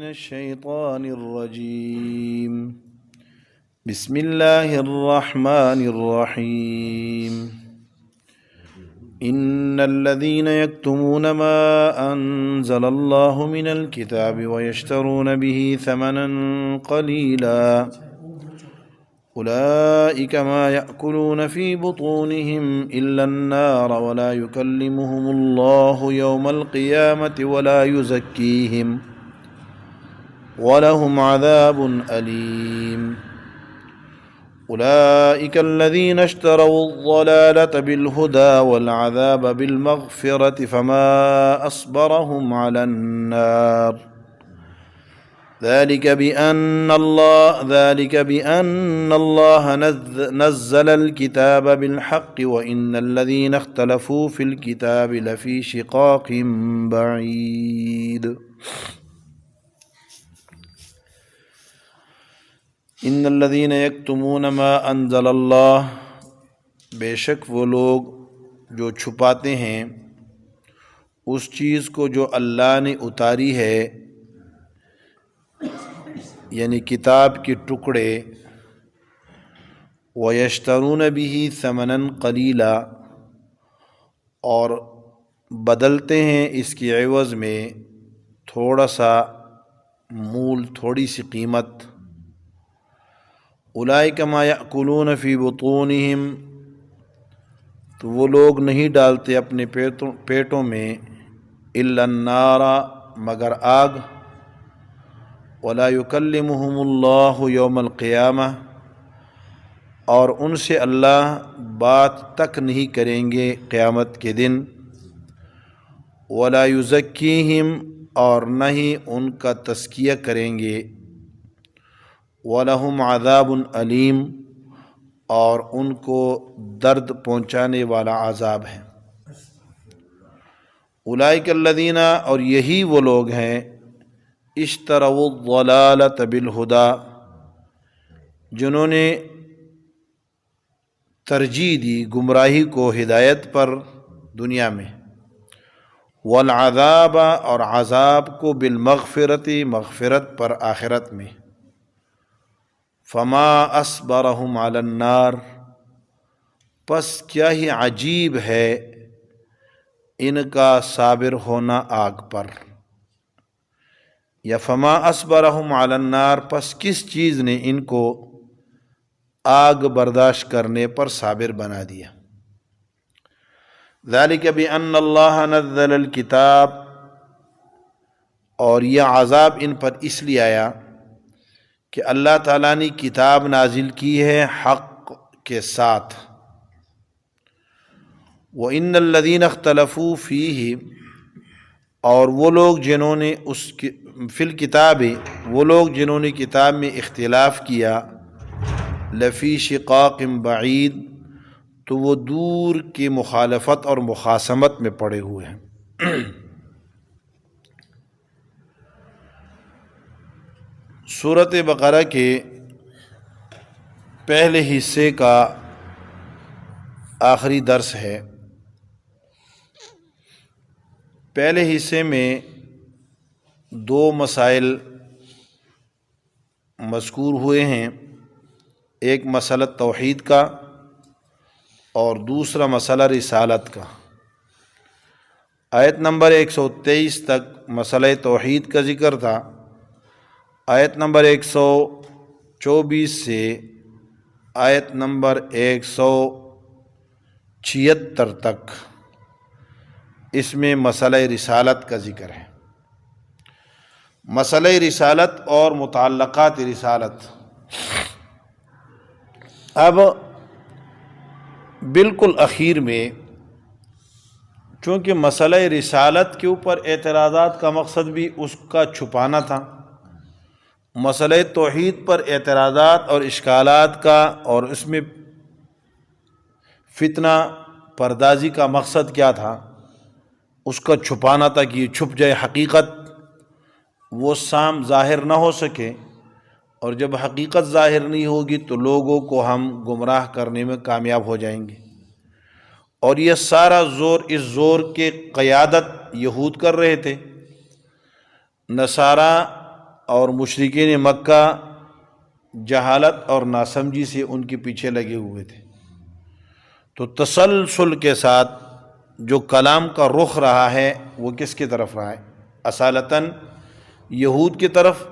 الشيطان الرجيم بسم الله الرحمن الرحيم إن الذين يكتمون ما أنزل الله من الكتاب ويشترون به ثمنا قليلا أولئك ما يأكلون في بطونهم إلا النار ولا يكلمهم الله يوم القيامة ولا يزكيهم ولهم عذاب أليم أولئك الذين اشتروا الضلالة بالهدى والعذاب بالمغفرة فما أصبرهم على النار ذلك بأن الله نزل الكتاب بالحق وإن الذين اختلفوا في الكتاب لفي شقاق بعيد ان الذین یکتمون ما انزل اللہ، بے شک وہ لوگ جو چھپاتے ہیں اس چیز کو جو اللہ نے اتاری ہے، یعنی کتاب کے ٹکڑے، وَيَشْتَرُونَ بِهِ ثَمَنًا قَلِيلًا، اور بدلتے ہیں اس کی عوض میں تھوڑا سا مول، تھوڑی سی قیمت۔ اولئک ما یأکلون فی بطونہم، تو وہ لوگ نہیں ڈالتے اپنے پیٹوں میں الا النار، مگر آگ، ولا یکلمہم اللہ یوم القیامہ، اور ان سے اللہ بات تک نہیں کریں گے قیامت کے دن، ولا یزکیہم، اور نہ ہی ان کا تزکیہ کریں گے، وَلَهُمْ عَذَابٌ علیم، اور ان کو درد پہنچانے والا عذاب ہے۔ اولئک الذین، اور یہی وہ لوگ ہیں، اشتروا الضلالۃ بالہدی، جنہوں نے ترجیح دی گمراہی کو ہدایت پر دنیا میں، والعذاب، اور عذاب کو، بالمغفرت، مغفرت پر آخرت میں، فما اصبرہم علی النار، پس کیا ہی عجیب ہے ان کا صابر ہونا آگ پر، یا فما اصبرہم علی النار، پس کس چیز نے ان کو آگ برداشت کرنے پر صابر بنا دیا۔ ذالک بأن اللہ نزل الکتاب، اور یہ عذاب ان پر اس لیے آیا کہ اللہ تعالیٰ نے کتاب نازل کی ہے حق کے ساتھ۔ وَإِنَّ الَّذِينَ اخْتَلَفُوا فِيهِ، اور وہ لوگ جنہوں نے فی الکتاب، وہ لوگ جنہوں نے کتاب میں اختلاف کیا، لفی شقاق بعید، تو وہ دور کی مخالفت اور مخاصمت میں پڑے ہوئے ہیں۔ سورۃ بقرہ کے پہلے حصے کا آخری درس ہے۔ پہلے حصے میں دو مسائل مذکور ہوئے ہیں، ایک مسئلہ توحید کا اور دوسرا مسئلہ رسالت کا۔ آیت نمبر 123 تک مسئلہ توحید کا ذکر تھا، آیت نمبر 124 سے آیت نمبر 176 تک اس میں مسئلہ رسالت کا ذکر ہے۔ مسئلہ رسالت اور متعلقات رسالت۔ اب بالکل اخیر میں، چونکہ مسئلہ رسالت کے اوپر اعتراضات کا مقصد بھی اس کا چھپانا تھا، مسئلہ توحید پر اعتراضات اور اشکالات کا اور اس میں فتنہ پردازی کا مقصد کیا تھا، اس کا چھپانا تھا کہ یہ چھپ جائے، حقیقت وہ سام ظاہر نہ ہو سکے، اور جب حقیقت ظاہر نہیں ہوگی تو لوگوں کو ہم گمراہ کرنے میں کامیاب ہو جائیں گے۔ اور یہ سارا زور، اس زور کے قیادت یہود کر رہے تھے، نصارہ اور مشرکین مکہ جہالت اور ناسمجھی سے ان کے پیچھے لگے ہوئے تھے۔ تو تسلسل کے ساتھ جو کلام کا رخ رہا ہے وہ کس کی طرف رہا ہے؟ اصالتاً یہود کی طرف،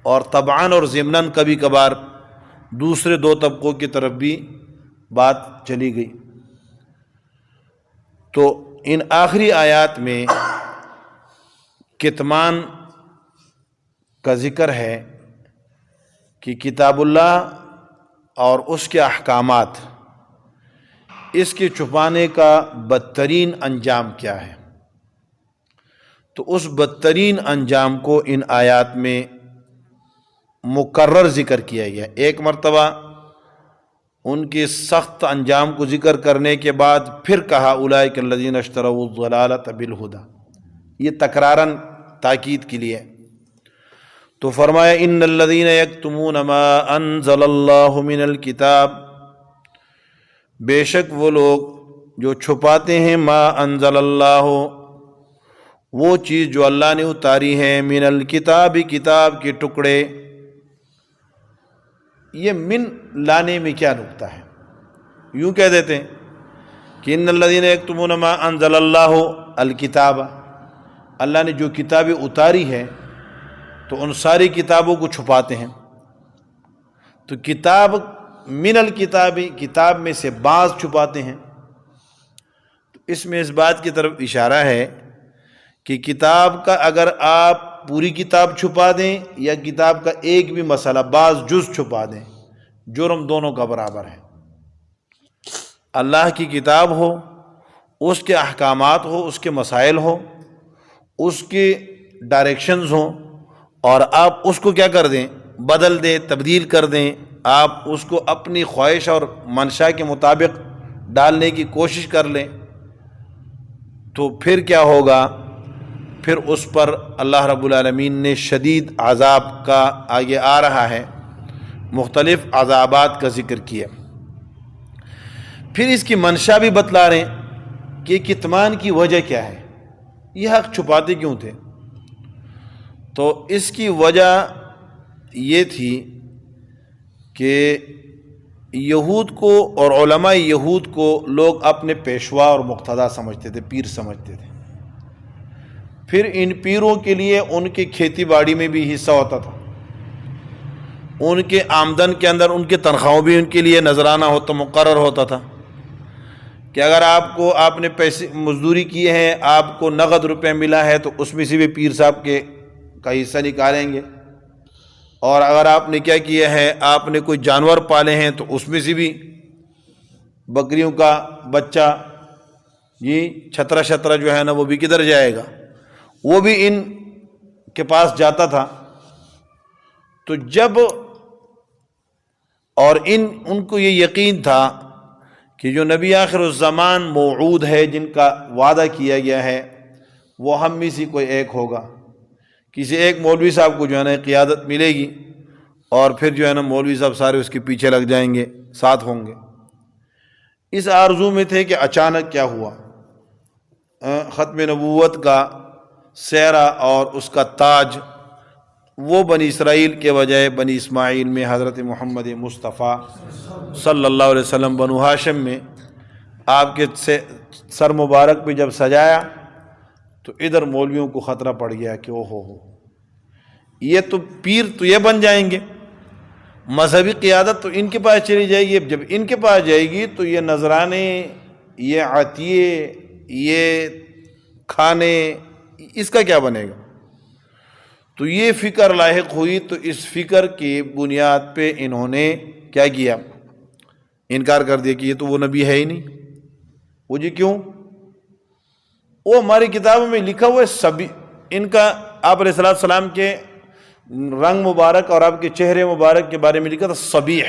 اور طبعاً اور ضمناً کبھی کبھار دوسرے دو طبقوں کی طرف بھی بات چلی گئی۔ تو ان آخری آیات میں کتمان کا ذکر ہے کہ کتاب اللہ اور اس کے احکامات، اس کے چھپانے کا بدترین انجام کیا ہے۔ تو اس بدترین انجام کو ان آیات میں مکرر ذکر کیا گیا۔ ایک مرتبہ ان کے سخت انجام کو ذکر کرنے کے بعد پھر کہا اولئک الذین اشتروا الضلالۃ بالہدی، یہ تکراراً تاکید کے لیے۔ تو فرمایا ان الذین یکتمون ما انزل اللہ من الکتاب، بے شک وہ لوگ جو چھپاتے ہیں ما انزل اللہ، وہ چیز جو اللہ نے اتاری ہے، من الکتاب، کتاب کے ٹکڑے۔ یہ من لانے میں کیا نکتہ ہے؟ یوں کہہ دیتے ہیں کہ ان الذین یکتمون ما انزل اللہ الکتاب، اللہ نے جو کتابیں اتاری ہے تو ان ساری کتابوں کو چھپاتے ہیں۔ تو کتاب من الکتاب، کتاب میں سے بعض چھپاتے ہیں۔ تو اس میں اس بات کی طرف اشارہ ہے کہ کتاب کا اگر آپ پوری کتاب چھپا دیں یا کتاب کا ایک بھی مسئلہ بعض جز چھپا دیں، جرم دونوں کا برابر ہے۔ اللہ کی کتاب ہو، اس کے احکامات ہو، اس کے مسائل ہو، اس کے ڈائریکشنز ہوں، اور آپ اس کو کیا کر دیں؟ بدل دیں، تبدیل کر دیں، آپ اس کو اپنی خواہش اور منشا کے مطابق ڈالنے کی کوشش کر لیں، تو پھر کیا ہوگا؟ پھر اس پر اللہ رب العالمین نے شدید عذاب کا آگے آ رہا ہے، مختلف عذابات کا ذکر کیا۔ پھر اس کی منشا بھی بتلا رہے ہیں کہ کتمان کی وجہ کیا ہے، یہ حق چھپاتے کیوں تھے؟ تو اس کی وجہ یہ تھی کہ یہود کو اور علماء یہود کو لوگ اپنے پیشوا اور مقتدا سمجھتے تھے، پیر سمجھتے تھے۔ پھر ان پیروں کے لیے ان کی کھیتی باڑی میں بھی حصہ ہوتا تھا، ان کے آمدن کے اندر ان کے تنخواہوں بھی ان کے لیے نذرانہ ہوتا، مقرر ہوتا تھا کہ اگر آپ نے پیسے مزدوری کی ہے، آپ کو نقد روپے ملا ہے، تو اس میں سے بھی پیر صاحب کا حصہ نکالیں گے، اور اگر آپ نے کیا کیا ہے، آپ نے کوئی جانور پالے ہیں تو اس میں سے بھی بکریوں کا بچہ، یہ چھترا جو ہے نا، وہ بھی کدھر جائے گا؟ وہ بھی ان کے پاس جاتا تھا۔ تو جب اور ان کو یہ یقین تھا کہ جو نبی آخر الزمان موعود ہے، جن کا وعدہ کیا گیا ہے، وہ ہم میں سے کوئی ایک ہوگا، کسی ایک مولوی صاحب کو جو ہے نا قیادت ملے گی، اور پھر جو ہے نا مولوی صاحب سارے اس کے پیچھے لگ جائیں گے، ساتھ ہوں گے۔ اس آرزو میں تھے کہ اچانک کیا ہوا؟ ختم نبوت کا سہرا اور اس کا تاج وہ بنی اسرائیل کے بجائے بنی اسماعیل میں حضرت محمد مصطفیٰ صلی اللہ علیہ وسلم بنو ہاشم میں آپ کے سر مبارک پہ جب سجایا تو ادھر مولویوں کو خطرہ پڑ گیا کہ او ہو یہ تو پیر تو یہ بن جائیں گے، مذہبی قیادت تو ان کے پاس چلی جائے گی۔ جب ان کے پاس جائے گی تو یہ نذرانے، یہ عطیے، یہ کھانے، اس کا کیا بنے گا؟ تو یہ فکر لاحق ہوئی، تو اس فکر کی بنیاد پہ انہوں نے کیا کیا؟ انکار کر دیا کہ یہ تو وہ نبی ہے ہی نہیں۔ وہ جی کیوں؟ وہ ہماری کتابوں میں لکھا ہوا ہے، سبھی ان کا آپ علیہ السلام کے رنگ مبارک اور آپ کے چہرے مبارک کے بارے میں لکھا تھا صبیح،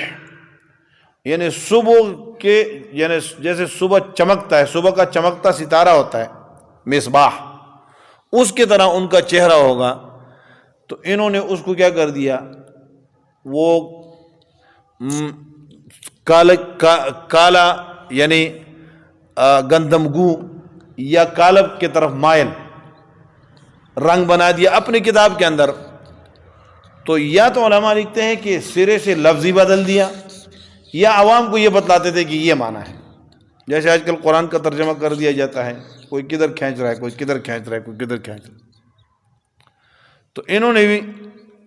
یعنی صبح کے، یعنی جیسے صبح چمکتا ہے، صبح کا چمکتا ستارہ ہوتا ہے مصباح، اس کی طرح ان کا چہرہ ہوگا۔ تو انہوں نے اس کو کیا کر دیا؟ وہ کالا یعنی گندم گو یا کالب کی طرف مائل رنگ بنا دیا اپنی کتاب کے اندر، تو یا تو علماء لکھتے ہیں کہ سرے سے لفظ ہی بدل دیا، یا عوام کو یہ بتلاتے تھے کہ یہ معنی ہے، جیسے آج کل قرآن کا ترجمہ کر دیا جاتا ہے، کوئی کدھر کھینچ رہا ہے، کوئی کدھر کھینچ رہا ہے، کوئی کدھر کھینچ رہا ہے، تو انہوں نے بھی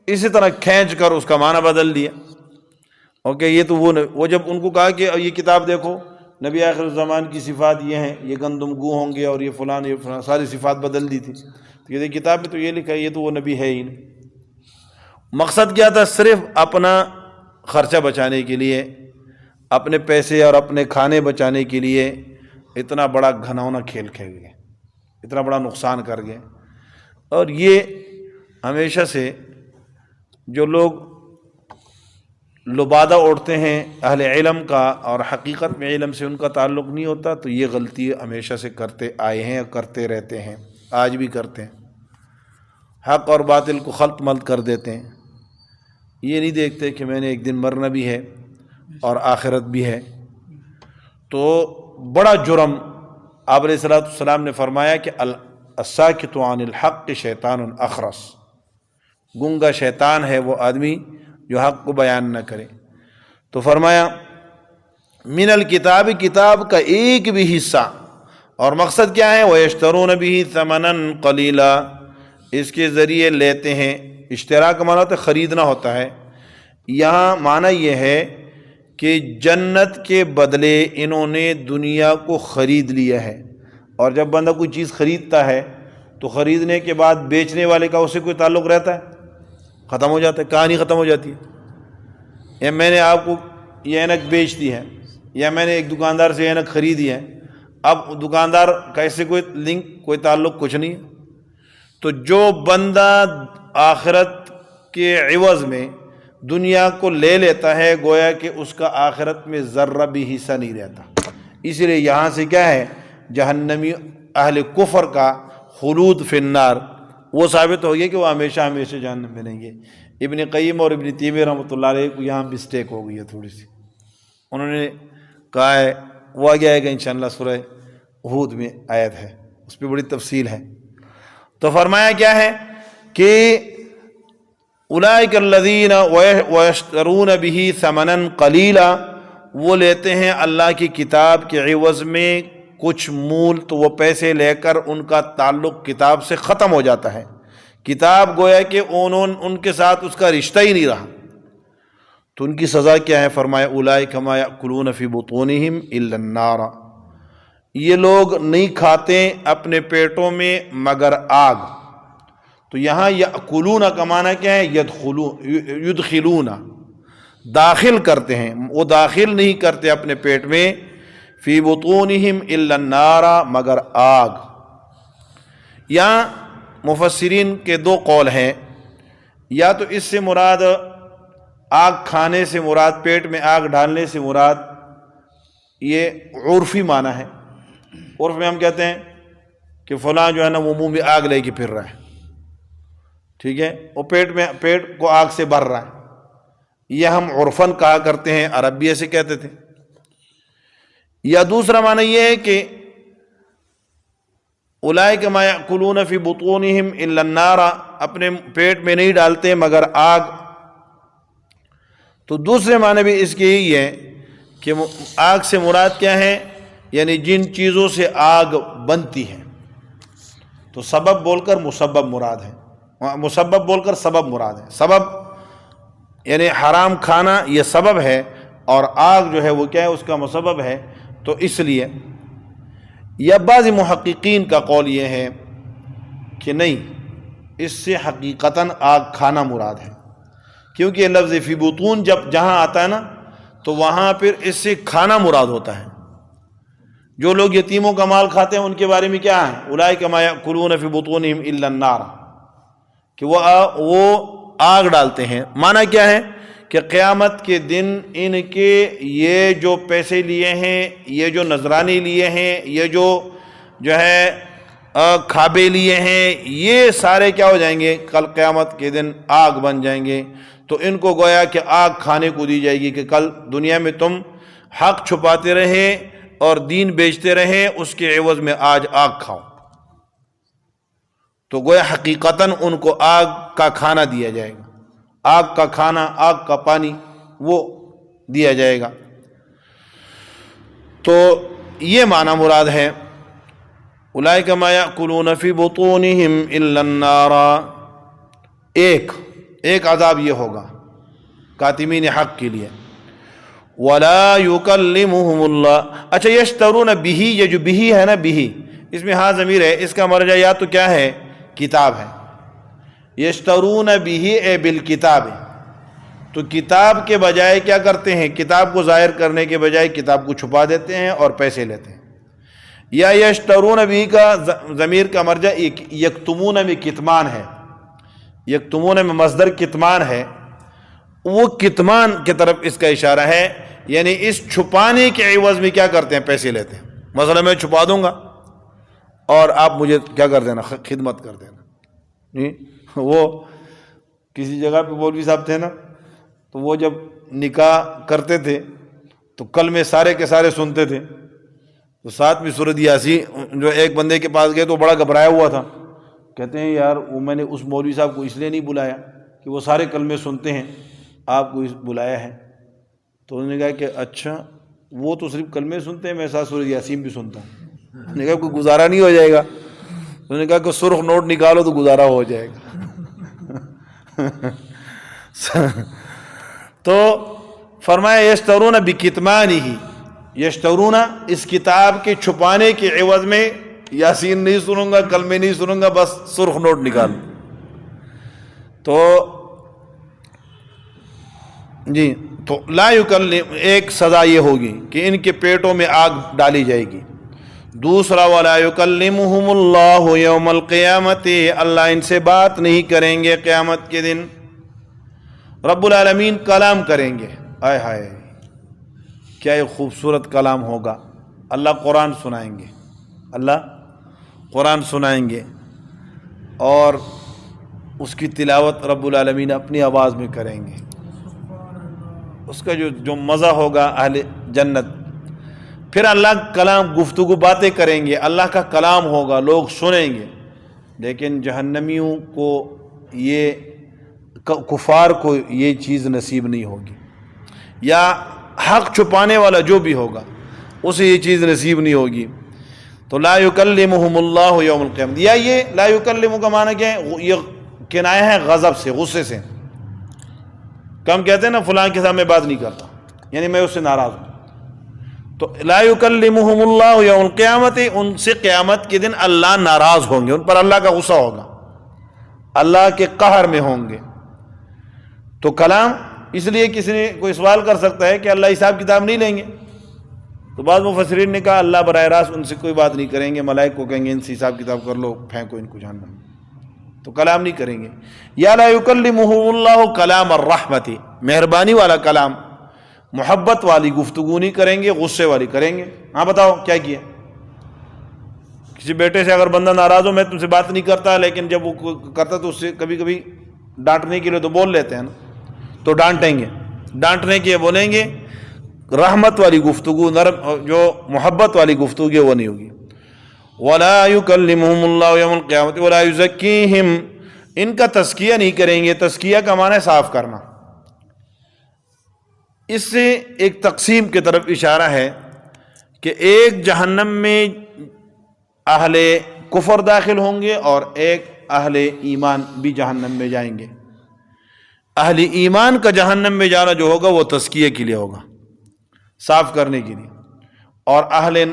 اسی طرح کھینچ کر اس کا معنی بدل دیا۔ اوکے، یہ تو وہ جب ان کو کہا کہ یہ کتاب دیکھو، نبی آخر الزمان کی صفات یہ ہیں، یہ گندم گو ہوں گے اور یہ فلان یہ فلان، ساری صفات بدل دی تھی، تو یہ کتاب میں تو یہ لکھا ہے، یہ تو وہ نبی ہے ہی نہیں۔ مقصد کیا تھا؟ صرف اپنا خرچہ بچانے کے لیے، اپنے پیسے اور اپنے کھانے بچانے کے لیے اتنا بڑا گھناؤنا کھیل کھیل گئے، اتنا بڑا نقصان کر گئے۔ اور یہ ہمیشہ سے جو لوگ لبادہ اوڑھتے ہیں اہل علم کا اور حقیقت میں علم سے ان کا تعلق نہیں ہوتا، تو یہ غلطی ہمیشہ سے کرتے آئے ہیں اور کرتے رہتے ہیں، آج بھی کرتے ہیں، حق اور باطل کو خلط ملط کر دیتے ہیں۔ یہ نہیں دیکھتے کہ میں نے ایک دن مرنا بھی ہے اور آخرت بھی ہے۔ تو بڑا جرم آپ علیہ الصلوۃ والسلام نے فرمایا کہ الساکت عن الحق شیطان اخرس، گنگا شیطان ہے وہ آدمی جو حق کو بیان نہ کرے۔ تو فرمایا من الکتاب، کتاب کا ایک بھی حصہ، اور مقصد کیا ہے؟ وَيَشْتَرُونَ بِهِ ثَمَنًا قَلِيلًا، اس کے ذریعے لیتے ہیں۔ اشترا کا معنی ہوتا ہے خریدنا ہوتا ہے، یہاں معنی یہ ہے کہ جنت کے بدلے انہوں نے دنیا کو خرید لیا ہے۔ اور جب بندہ کوئی چیز خریدتا ہے تو خریدنے کے بعد بیچنے والے کا اسے کوئی تعلق رہتا ہے؟ ختم ہو جاتا ہے، کہانی ختم ہو جاتی ہے۔ یا میں نے آپ کو یہ اینک بیچ دی ہے، یا میں نے ایک دکاندار سے اینک خریدی ہے، اب دکاندار کا اس سے کوئی لنک، کوئی تعلق، کچھ نہیں ہے۔ تو جو بندہ آخرت کے عوض میں دنیا کو لے لیتا ہے، گویا کہ اس کا آخرت میں ذرہ بھی حصہ نہیں رہتا۔ اسی لیے یہاں سے کیا ہے؟ جہنمی اہل کفر کا خلود فی النار وہ ثابت ہو گیا کہ وہ ہمیشہ ہمیشہ جہنم میں رہیں گے۔ ابن قیم اور ابن تیمیہ رحمۃ اللہ علیہ کو یہاں مسٹیک ہو گئی ہے تھوڑی سی، انہوں نے کہا ہے، وہ آگے آئے گا انشاءاللہ سورہ ہود میں آیت ہے، اس پہ بڑی تفصیل ہے۔ تو فرمایا کیا ہے کہ اولئک الذین ویشترون بہ ثمنا قلیلا، وہ لیتے ہیں اللہ کی کتاب کے عوض میں کچھ مول، تو وہ پیسے لے کر ان کا تعلق کتاب سے ختم ہو جاتا ہے، کتاب گویا کہ ان کے ساتھ اس کا رشتہ ہی نہیں رہا۔ تو ان کی سزا کیا ہے؟ فرمایا اولئک ما یأکلون فی بطونہم الا النار، یہ لوگ نہیں کھاتے اپنے پیٹوں میں مگر آگ۔ تو یہاں یأکلون کا معنی کیا ہے؟ یدخلون، داخل کرتے ہیں، وہ داخل نہیں کرتے اپنے پیٹ میں، فی بطونہم الا النار، مگر آگ۔ یہاں مفسرین کے دو قول ہیں، یا تو اس سے مراد آگ کھانے سے مراد، پیٹ میں آگ ڈالنے سے مراد یہ عرفی معنی ہے۔ عرف میں ہم کہتے ہیں کہ فلاں جو ہے نا وہ منہ میں آگ لے کے پھر رہا ہے، ٹھیک ہے، وہ پیٹ کو آگ سے بھر رہا ہے، یہ ہم عرفاً کہا کرتے ہیں، عربی سے کہتے تھے۔ یا دوسرا معنی یہ ہے کہ اولئک ما یأکلون فی بطونہم الا النار، اپنے پیٹ میں نہیں ڈالتے مگر آگ۔ تو دوسرے معنی بھی اس کے یہی ہے کہ آگ سے مراد کیا ہے؟ یعنی جن چیزوں سے آگ بنتی ہے، تو سبب بول کر مسبب مراد ہے، مسبب بول کر سبب مراد ہے۔ سبب یعنی حرام کھانا یہ سبب ہے، اور آگ جو ہے وہ کیا ہے؟ اس کا مسبب ہے۔ تو اس لیے یا بعض محققین کا قول یہ ہے کہ نہیں، اس سے حقیقتاً آگ کھانا مراد ہے، کیونکہ یہ لفظ فی بطون جہاں آتا ہے نا، تو وہاں پھر اس سے کھانا مراد ہوتا ہے۔ جو لوگ یتیموں کا مال کھاتے ہیں ان کے بارے میں کیا ہے؟ اولئک ما یأکلون فی بطونہم الا النار، کہ وہ آگ ڈالتے ہیں۔ معنی کیا ہے؟ کہ قیامت کے دن ان کے یہ جو پیسے لیے ہیں، یہ جو نذرانے لیے ہیں، یہ جو ہے کھابے لیے ہیں، یہ سارے کیا ہو جائیں گے؟ کل قیامت کے دن آگ بن جائیں گے۔ تو ان کو گویا کہ آگ کھانے کو دی جائے گی کہ کل دنیا میں تم حق چھپاتے رہے اور دین بیچتے رہے، اس کے عوض میں آج آگ کھاؤ۔ تو گویا حقیقتاً ان کو آگ کا کھانا دیا جائے گا۔ آگ کا کھانا، آگ کا پانی وہ دیا جائے گا۔ تو یہ معنی مراد ہے اولئک ما یأکلون فی بطونہم الا النار۔ ایک عذاب یہ ہوگا کاتمین حق کے لیے، ولا یکلمہم اللہ۔ اچھا یشترون بہ، یہ جو بہ ہے نا، بہ اس میں ہاں ضمیر ہے، اس کا مرجع یا تو کیا ہے؟ کتاب ہے۔ یشترون بہ اے بالکتاب، تو کتاب کے بجائے کیا کرتے ہیں؟ کتاب کو ظاہر کرنے کے بجائے کتاب کو چھپا دیتے ہیں اور پیسے لیتے ہیں۔ یا یشترون بہ کا ضمیر کا مرجع یکتمون میں کتمان ہے، یکتمون میں مصدر کتمان ہے، وہ کتمان کی طرف اس کا اشارہ ہے، یعنی اس چھپانے کے عوض میں کیا کرتے ہیں؟ پیسے لیتے ہیں۔ مثلا میں چھپا دوں گا اور آپ مجھے کیا کر دینا؟ خدمت کر دینا۔ وہ کسی جگہ پہ مولوی صاحب تھے نا، تو وہ جب نکاح کرتے تھے تو کلمے سارے کے سارے سنتے تھے، تو ساتھ میں سورۃ یاسین، جو ایک بندے کے پاس گئے تو بڑا گھبرایا ہوا تھا، کہتے ہیں یار وہ میں نے اس مولوی صاحب کو اس لیے نہیں بلایا کہ وہ سارے کلمے سنتے ہیں، آپ کو بلایا ہے۔ تو انہوں نے کہا کہ اچھا وہ تو صرف کلمے سنتے ہیں، میں ساتھ سورۃ یاسین بھی سنتا ہوں۔ انہوں نے کہا کوئی گزارا نہیں ہو جائے گا؟ انہوں نے کہا کہ سرخ نوٹ نکالو تو گزارا ہو جائے گا۔ تو فرمایا یشترون بکتمانہ، یشترون اس کتاب کے چھپانے کے عوض میں یاسین نہیں سنوں گا، کلمے نہیں سنوں گا، بس سرخ نوٹ نکالوں۔ تو جی، تو لا یکلم، ایک سزا یہ ہوگی کہ ان کے پیٹوں میں آگ ڈالی جائے گی۔ دوسرا ولا یکلمہم اللہ یوم القیامت، اللہ ان سے بات نہیں کریں گے قیامت کے دن۔ رب العالمین کلام کریں گے، آئے ہائے کیا ایک خوبصورت کلام ہوگا۔ اللہ قرآن سنائیں گے، اللہ قرآن سنائیں گے، اور اس کی تلاوت رب العالمین اپنی آواز میں کریں گے۔ اس کا جو مزہ ہوگا اہل جنت۔ پھر اللہ کلام، گفتگو، باتیں کریں گے، اللہ کا کلام ہوگا، لوگ سنیں گے۔ لیکن جہنمیوں کو، یہ کفار کو یہ چیز نصیب نہیں ہوگی، یا حق چھپانے والا جو بھی ہوگا اسے یہ چیز نصیب نہیں ہوگی۔ تو لا یکلمہم اللہ یوم القیامت، یا یہ لا یکلم کا معنی کیا ہے؟ یہ کنایہ ہے غضب سے، غصے سے۔ کم کہتے ہیں نا فلاں کے ساتھ میں بات نہیں کرتا، یعنی میں اس سے ناراض ہوں۔ تو لا یکلمہم اللہ یوم القیامت، ان سے قیامت کے دن اللہ ناراض ہوں گے، ان پر اللہ کا غصہ ہوگا، اللہ کے قہر میں ہوں گے۔ تو کلام، اس لیے کسی نے کوئی سوال کر سکتا ہے کہ اللہ حساب کتاب نہیں لیں گے، تو بعض مفسرین نے کہا اللہ براہ راست ان سے کوئی بات نہیں کریں گے، ملائک کو کہیں گے ان سے حساب کتاب کر لو، پھینکو ان کو جہنم میں، تو کلام نہیں کریں گے۔ یا لا یکلمہم اللہ کلام الرحمت، مہربانی والا کلام، محبت والی گفتگو نہیں کریں گے، غصے والی کریں گے۔ ہاں بتاؤ کیا کیا؟ کسی بیٹے سے اگر بندہ ناراض ہو، میں تم سے بات نہیں کرتا، لیکن جب وہ کرتا تو اس سے کبھی کبھی ڈانٹنے کے لیے تو بول لیتے ہیں نا، تو ڈانٹیں گے، ڈانٹنے کے بولیں گے، رحمت والی گفتگو، نرم جو محبت والی گفتگو ہے وہ نہیں ہوگی۔ ولا یکلمہم اللہ یوم القیامت ولا یزکیہم، ان کا تزکیہ نہیں کریں گے۔ تزکیہ کا معنی ہے صاف کرنا۔ اس سے ایک تقسیم کی طرف اشارہ ہے کہ ایک جہنم میں اہل کفر داخل ہوں گے اور ایک اہل ایمان بھی جہنم میں جائیں گے۔ اہل ایمان کا جہنم میں جانا جو ہوگا وہ تزکیہ کے لیے ہوگا، صاف کرنے کے لیے، اور اہل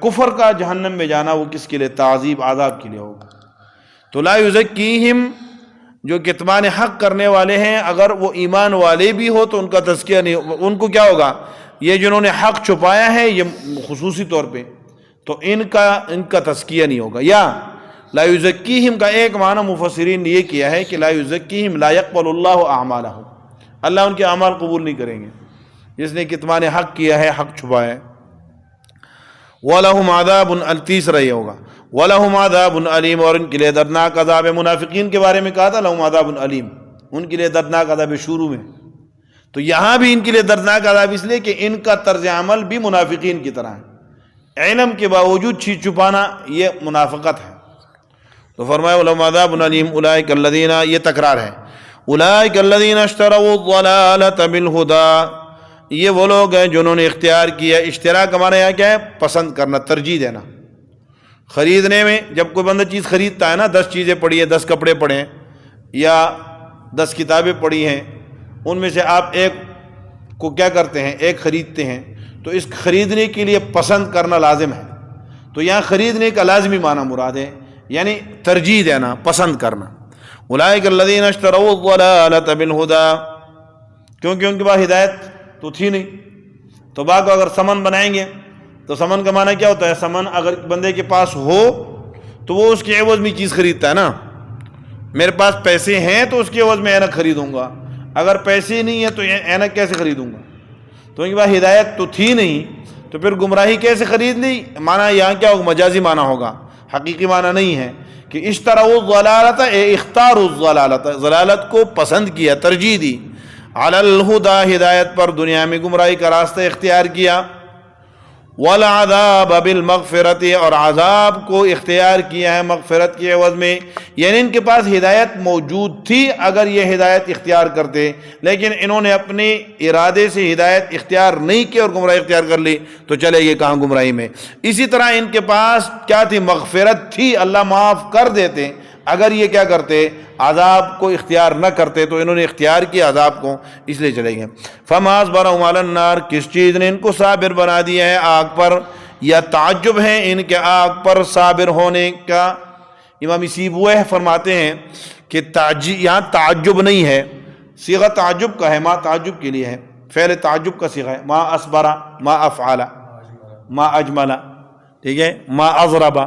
کفر کا جہنم میں جانا وہ کس کے لیے؟ تعذیب، عذاب کے لیے ہوگا۔ تو لا یزکیہم، جو کتمان حق کرنے والے ہیں، اگر وہ ایمان والے بھی ہو تو ان کا تزکیہ نہیں، ان کو کیا ہوگا؟ یہ جنہوں نے حق چھپایا ہے یہ خصوصی طور پہ، تو ان کا تزکیہ نہیں ہوگا۔ یا لا یزکیہم کا ایک معنی مفسرین نے یہ کیا ہے کہ لا یزکیہم لا یقبل اللہ اعمالہم، اللہ ان کے اعمال قبول نہیں کریں گے، جس نے کتمان حق کیا ہے، حق چھپایا ہے۔ وَلَهُمْ عَذَابٌ، تیسرا یہ ہوگا وَلَهُمْ عَذَابٌ عَلِيمٌ، اور ان کے لیے دردناک عذاب ہے۔ منافقین کے بارے میں کہا تھا لَهُمْ عَذَابٌ عَلِيمٌ، ان کے لیے دردناک عذاب شروع میں، تو یہاں بھی ان کے لیے دردناک عذاب اس لیے کہ ان کا طرز عمل بھی منافقین کی طرح ہے، علم کے باوجود چیز چھپانا یہ منافقت ہے۔ تو فرمایا وَلَهُمْ عَذَابٌ عَلِيمٌ أُولَٰئِكَ الَّذِينَ، یہ تکرار ہے، اولئک الذین اشتروا الضلالۃ بالہدی، یہ وہ لوگ ہیں جنہوں نے اختیار کیا، اشتراک ہمارے یہاں کیا ہے؟ پسند کرنا، ترجیح دینا۔ خریدنے میں جب کوئی بندہ چیز خریدتا ہے نا، 10 چیزیں پڑھی ہیں، 10 کپڑے پڑے ہیں یا 10 کتابیں پڑھی ہیں، ان میں سے آپ ایک کو کیا کرتے ہیں؟ ایک خریدتے ہیں، تو اس خریدنے کے لیے پسند کرنا لازم ہے۔ تو یہاں خریدنے کا لازمی معنی مراد ہے، یعنی ترجیح دینا، پسند کرنا۔ اولئک الذین اشتروا الضلالۃ بالہدی، کیونکہ ان کے پاس ہدایت تو تھی نہیں۔ تو کو اگر سمن بنائیں گے تو سمن کا معنی کیا ہوتا ہے؟ سمن اگر بندے کے پاس ہو تو وہ اس کے عوض میں چیز خریدتا ہے نا۔ میرے پاس پیسے ہیں تو اس کے عوض میں اینک خریدوں گا، اگر پیسے نہیں ہیں تو اینک کیسے خریدوں گا؟ تو ان کے پاس ہدایت تو تھی نہیں، تو پھر گمراہی کیسے خرید لی؟ معنی یہاں کیا ہوگا؟ مجازی معنی ہوگا، حقیقی معنی نہیں ہے کہ اشتروا الضلالۃ، اختاروا الضلالۃ، ضلالت کو پسند کیا، ترجیح دی، علی الہدی، ہدایت پر، دنیا میں گمراہی کا راستہ اختیار کیا، والعذاب بالمغفرت، اور عذاب کو اختیار کیا ہے مغفرت کے عوض میں۔ یعنی ان کے پاس ہدایت موجود تھی اگر یہ ہدایت اختیار کرتے، لیکن انہوں نے اپنے ارادے سے ہدایت اختیار نہیں کی اور گمراہی اختیار کر لی، تو چلے گئے کہاں؟ گمراہی میں۔ اسی طرح ان کے پاس کیا تھی؟ مغفرت تھی، اللہ معاف کر دیتے اگر یہ کیا کرتے؟ عذاب کو اختیار نہ کرتے، تو انہوں نے اختیار کیا عذاب کو، اس لیے چلے گئے۔ فما اصبرهم علی النار، کس چیز نے ان کو صابر بنا دیا ہے آگ پر؟ یا تعجب ہے ان کے آگ پر صابر ہونے کا؟ امام سیبویہ فرماتے ہیں کہ یہاں تعجب نہیں ہے، صیغہ تعجب کا ہے، ما تعجب کے لیے ہے، فعل تعجب کا صیغہ ہے، ما اصبر، ما افعل، ما اجمل، ٹھیک ہے، ما اضرب،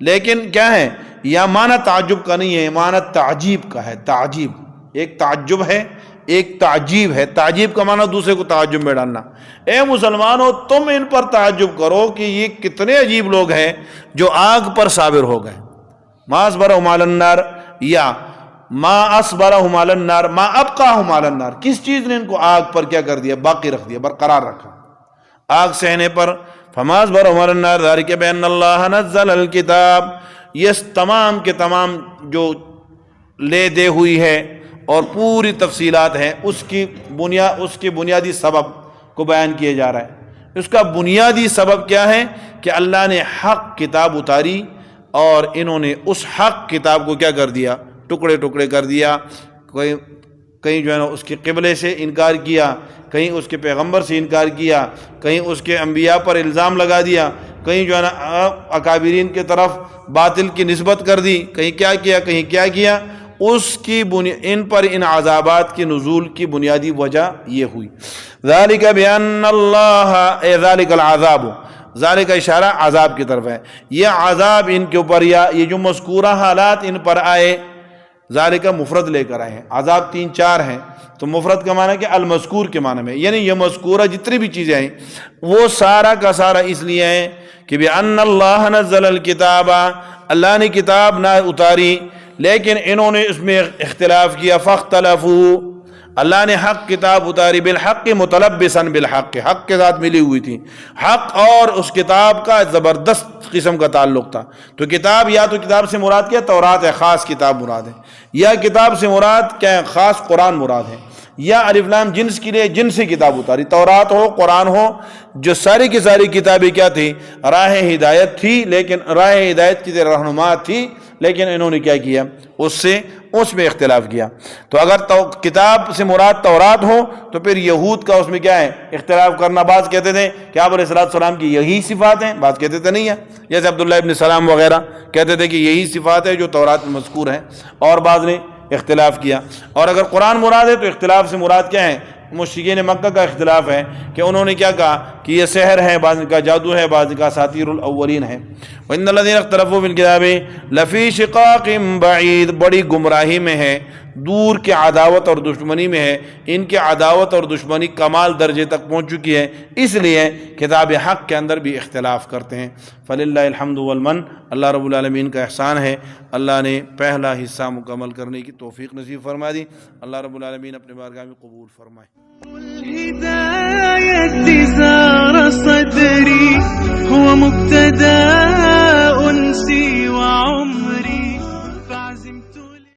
لیکن کیا ہے؟ یا معنی تعجب کا نہیں ہے، معنی تعجیب کا ہے۔ تعجیب ایک تعجب ہے، ایک تعجیب ہے۔ تعجیب کا معنی دوسرے کو تعجب میں ڈالنا۔ اے مسلمانوں، تم ان پر تعجب کرو کہ یہ کتنے عجیب لوگ ہیں جو آگ پر صابر ہو گئے۔ ما اصبرهم علی النار، یا ما اصبرهم علی النار، ما ابقاهم علی النار، کس چیز نے ان کو آگ پر کیا کر دیا؟ باقی رکھ دیا، برقرار رکھا آگ سہنے پر۔ فما اصبرهم علی النار ذلک بان اللہ نزل الکتاب، یہ تمام کے تمام جو لے دے ہوئی ہے اور پوری تفصیلات ہیں، اس کے بنیادی سبب کو بیان کیا جا رہا ہے۔ اس کا بنیادی سبب کیا ہے؟ کہ اللہ نے حق کتاب اتاری اور انہوں نے اس حق کتاب کو کیا کر دیا؟ ٹکڑے ٹکڑے کر دیا۔ کہیں جو ہے نا اس کے قبلے سے انکار کیا، کہیں اس کے پیغمبر سے انکار کیا، کہیں اس کے انبیاء پر الزام لگا دیا، کہیں جو ہے نا اکابرین کی طرف باطل کی نسبت کر دی، کہیں کیا کیا، کہیں کیا کیا۔ اس کی ان پر ان عذابات کے نزول کی بنیادی وجہ یہ ہوئی۔ ذالک بان اللہ، ذالک العذاب، ذالک اشارہ عذاب کی طرف ہے، یہ عذاب ان کے اوپر، یا یہ جو مذکورہ حالات ان پر آئے، ذالک مفرد لے کر آئے ہیں، عذاب 3-4 ہیں، تو مفرد کا معنی کہ المذکور کے معنی میں، یعنی یہ مذکورہ جتنی بھی چیزیں ہیں وہ سارا کا سارا اس لیے ہیں کہ بِأَنَّ اللَّهَ نَزَّلَ الْكِتَابَ، اللہ نے کتاب نہ اتاری لیکن انہوں نے اس میں اختلاف کیا، فَاخْتَلَفُوا، اللہ نے حق کتاب اتاری، بالحق متلبساً بالحق، حق کے ساتھ ملی ہوئی تھی، حق اور اس کتاب کا زبردست قسم کا تعلق تھا۔ تو کتاب، یا تو کتاب سے مراد کیا؟ تورات ہے، خاص کتاب مراد ہے، یا کتاب سے مراد کیا ہے؟ خاص قرآن مراد ہے، یا الف لام جنس کے لیے جن سے کتاب اتاری، تورات ہو، قرآن ہو، جو ساری کی ساری کتابیں کیا تھی؟ راہ ہدایت تھی، لیکن راہ ہدایت کی رہنما تھی، لیکن انہوں نے کیا کیا؟ اس میں اختلاف کیا۔ تو اگر کتاب سے مراد تورات ہو تو پھر یہود کا اس میں کیا ہے؟ اختلاف کرنا۔ بعض کہتے تھے کہ آپ علیہ السلام کی یہی صفات ہیں، بعض کہتے تھے نہیں ہے، جیسے عبداللہ ابن سلام وغیرہ کہتے تھے کہ یہی صفات ہے جو تورات میں مذکور ہیں، اور بعض نے اختلاف کیا۔ اور اگر قرآن مراد ہے تو اختلاف سے مراد کیا ہے؟ مشرکین مکہ کا اختلاف ہے کہ انہوں نے کیا کہا کہ یہ سحر ہے، بعض کا جادو ہے، بعض کا اساطیر الاولین ہے۔ وَإِنَّ الَّذِينَ اخْتَلَفُوا فِي الْكِتَابِ لَفِي شِقَاقٍ بَعِيدٍ، بڑی گمراہی میں ہے، دور کے عداوت اور دشمنی میں ہے، ان کے عداوت اور دشمنی کمال درجے تک پہنچ چکی ہے، اس لیے کتاب حق کے اندر بھی اختلاف کرتے ہیں۔ فَلِلَّهِ الْحَمْدُ وَالْمَنْ، اللہ رب العالمین کا احسان ہے، اللہ نے پہلا حصہ مکمل کرنے کی توفیق نصیب فرما دی، اللہ رب العالمین اپنے بارگاہ میں قبول فرمائے۔ الہدایت زار صدری، هو